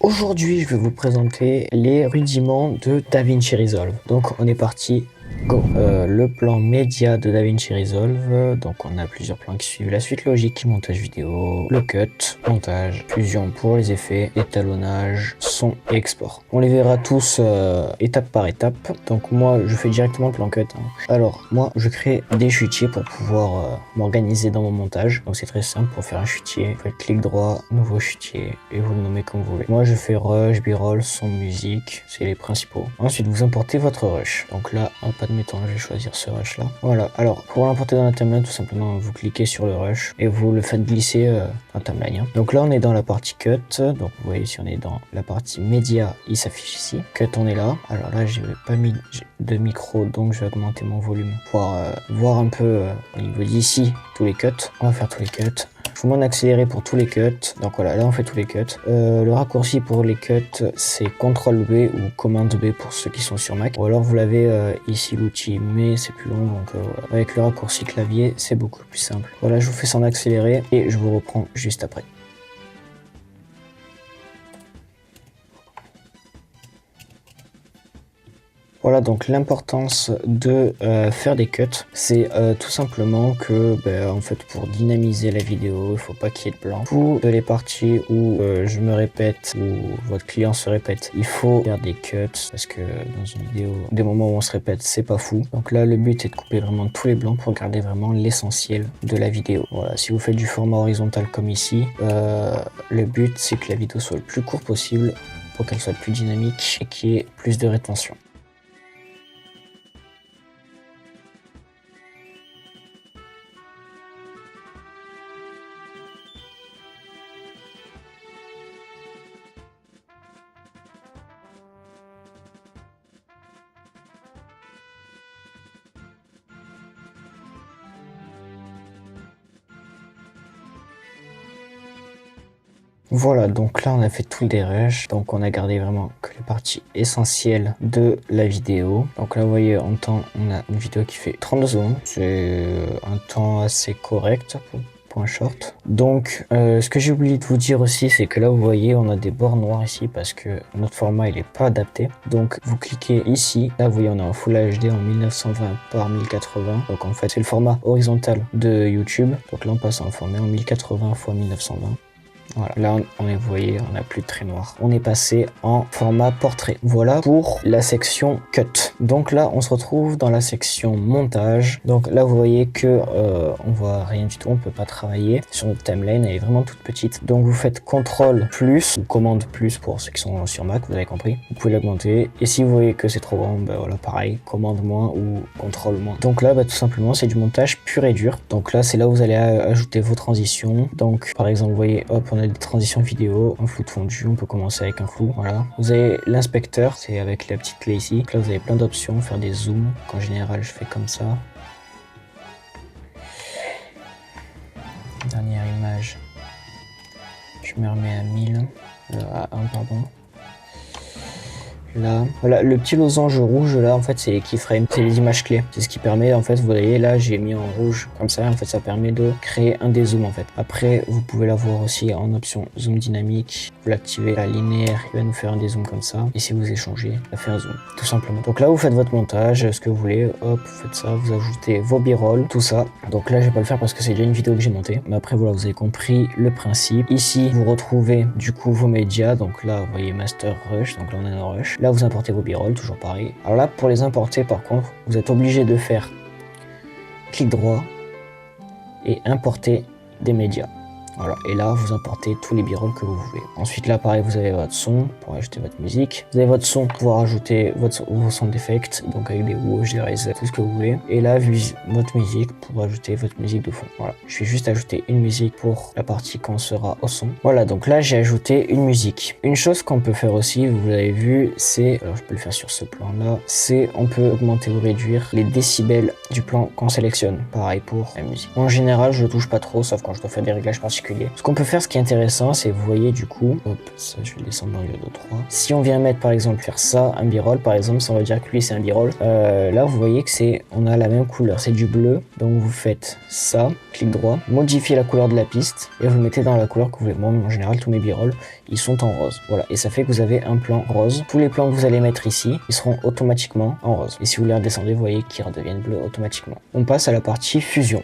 Aujourd'hui, je vais vous présenter les rudiments de DaVinci Resolve. Donc, on est parti. Go. Le plan média de DaVinci Resolve, donc on a plusieurs plans qui suivent la suite logique, montage vidéo, le cut, montage, fusion pour les effets, étalonnage, son et export. On les verra tous étape par étape. Donc moi je fais directement le plan cut. Alors moi je crée des chutiers pour pouvoir m'organiser dans mon montage. Donc c'est très simple, pour faire un chutier, vous faites clic droit, nouveau chutier et vous le nommez comme vous voulez. Moi je fais rush, b-roll, son, musique, c'est les principaux. Ensuite vous importez votre rush. Donc là, pas de méthode, je vais choisir ce rush là. Voilà, alors pour l'importer dans la timeline, tout simplement vous cliquez sur le rush et vous le faites glisser dans la timeline. Donc là on est dans la partie cut, donc vous voyez si on est dans la partie média, il s'affiche ici. Cut, on est là. Alors là j'ai pas mis de micro, donc je vais augmenter mon volume pour voir un peu au niveau d'ici tous les cuts. On va faire tous les cuts. Je vous m'en accélérer pour tous les cuts. Donc voilà, là on fait tous les cuts. Le raccourci pour les cuts, c'est CTRL B ou commande B pour ceux qui sont sur Mac. Ou alors vous l'avez ici l'outil, mais c'est plus long. Donc voilà. Avec le raccourci clavier, c'est beaucoup plus simple. Voilà, je vous fais ça en accéléré et je vous reprends juste après. Voilà, donc l'importance de faire des cuts, c'est tout simplement que en fait pour dynamiser la vidéo, il faut pas qu'il y ait de blanc. Pour les parties où je me répète, où votre client se répète, il faut faire des cuts parce que dans une vidéo, des moments où on se répète, c'est pas fou. Donc là, le but est de couper vraiment tous les blancs pour garder vraiment l'essentiel de la vidéo. Voilà, si vous faites du format horizontal comme ici, le but c'est que la vidéo soit le plus court possible pour qu'elle soit plus dynamique et qu'il y ait plus de rétention. Voilà, donc là on a fait tout le dérush, donc on a gardé vraiment que les parties essentielles de la vidéo. Donc là vous voyez en temps, on a une vidéo qui fait 32 secondes, c'est un temps assez correct pour un short. Donc ce que j'ai oublié de vous dire aussi, c'est que là vous voyez on a des bords noirs ici parce que notre format il est pas adapté. Donc vous cliquez ici, là vous voyez on est en Full HD en 1920 par 1080. Donc en fait c'est le format horizontal de YouTube. Donc là on passe en format en 1080 x 1920. Voilà, là vous voyez, on n'a plus de trait noir. On est passé en format portrait. Voilà pour la section cut. Donc là, on se retrouve dans la section montage. Donc là, vous voyez que on voit rien du tout, on peut pas travailler. Sur notre timeline, elle est vraiment toute petite. Donc vous faites CTRL plus ou commande plus pour ceux qui sont sur Mac, vous avez compris. Vous pouvez l'augmenter. Et si vous voyez que c'est trop grand, voilà, pareil, commande moins ou CTRL moins. Donc là, tout simplement, c'est du montage pur et dur. Donc là, c'est là où vous allez ajouter vos transitions. Donc par exemple, vous voyez, hop, on a des transitions vidéo, un flou de fondu, on peut commencer avec un flou, voilà. Vous avez l'inspecteur, c'est avec la petite clé ici. Donc là vous avez plein d'options, faire des zooms, qu'en général je fais comme ça. Dernière image, je me remets à 1000, à 1 pardon. Là, voilà, le petit losange rouge là, en fait, c'est les keyframes, c'est les images clés. C'est ce qui permet, en fait, vous voyez là, j'ai mis en rouge comme ça, en fait, ça permet de créer un des zooms en fait. Après, vous pouvez l'avoir aussi en option zoom dynamique. Vous l'activez, la linéaire, il va nous faire un dézoom comme ça. Et si vous échangez, ça fait un zoom, tout simplement. Donc là, vous faites votre montage, ce que vous voulez, hop, vous faites ça, vous ajoutez vos b-roll, tout ça. Donc là, je vais pas le faire parce que c'est déjà une vidéo que j'ai montée. Mais après, voilà, vous avez compris le principe. Ici, vous retrouvez du coup vos médias. Donc là, vous voyez Master Rush, donc là, on est dans Rush. Là, vous importez vos b-roll, toujours pareil. Alors là, pour les importer, par contre, vous êtes obligé de faire clic droit et importer des médias. Voilà, et là vous importez tous les b-rolls que vous voulez. Ensuite là pareil, vous avez votre son pour ajouter votre musique. Vous avez votre son pour pouvoir ajouter vos sound effects, donc avec des whoosh, des rises, tout ce que vous voulez. Et là votre musique pour ajouter votre musique de fond. Voilà, je vais juste ajouter une musique pour la partie quand on sera au son. Voilà, donc là j'ai ajouté une musique. Une chose qu'on peut faire aussi, vous l'avez vu, c'est, alors je peux le faire sur ce plan là, c'est on peut augmenter ou réduire les décibels du plan qu'on sélectionne. Pareil pour la musique. En général je touche pas trop, sauf quand je dois faire des réglages particuliers. particulier. Ce qu'on peut faire, ce qui est intéressant, c'est vous voyez du coup, hop, ça je vais descendre dans Yodo 3. Si on vient mettre par exemple faire ça, un b-roll par exemple, ça on va dire que lui c'est un b-roll. Là vous voyez que on a la même couleur, c'est du bleu. Donc vous faites ça, clic droit, modifier la couleur de la piste et vous le mettez dans la couleur que vous voulez. Moi en général tous mes b-rolls ils sont en rose. Voilà, et ça fait que vous avez un plan rose. Tous les plans que vous allez mettre ici, ils seront automatiquement en rose. Et si vous les redescendez, vous voyez qu'ils redeviennent bleus automatiquement. On passe à la partie fusion.